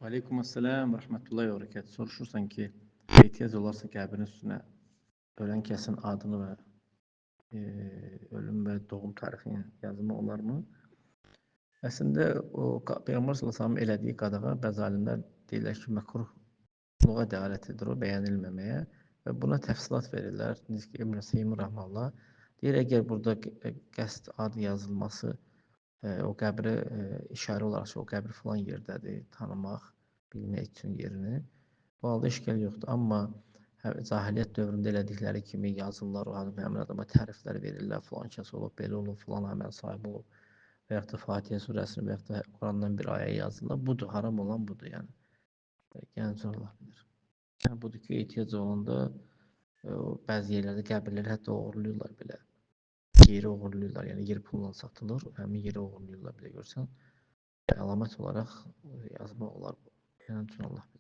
Aleykümselam ve rahmetullahi ve berekatuhu. Soruşursan ki ehtiyac olarsa qəbrin üstünə ölən kəsin adını və ölüm və doğum tarixini yazmaq olarmı? Əslində o Peyğəmbər sallallahu elədiyi qadağa bəzi alimlər deyirlər ki, məkruhluğa dəlalət edir o bəyənilməməyə və buna təfsilat verirlər. Necə ki İbn Seym rəhməhullah deyir, əgər burada qəsd adı yazılması o qəbrə işarə olaraq o qəbir filan yerdədir, tanımaq, bilmək üçün yerini. Bu halda işgal yoxdur. Amma cahiliyyət dövründə elədikləri kimi yazırlar, o həmin adama təriflər verirlər, filan kəs olub, belə olub, filan əməl sahibi olub və yaxud da Fatihə surəsini və yaxud da Qurandan bir ayə yazırlar. Budur, haram olan budur yəni. Yəni Allah bilir. Yəni budur ki, ehtiyac olanda bəzi yerlərdə qəbirləri hətta oğurlayırlar belə. Yeri oğurlayırlar, yəni yer pulla satılır, həmin yeri oğurlayırlar belə görsən. Əlamət olaraq yazmaq olar. Yəni Allah bilir.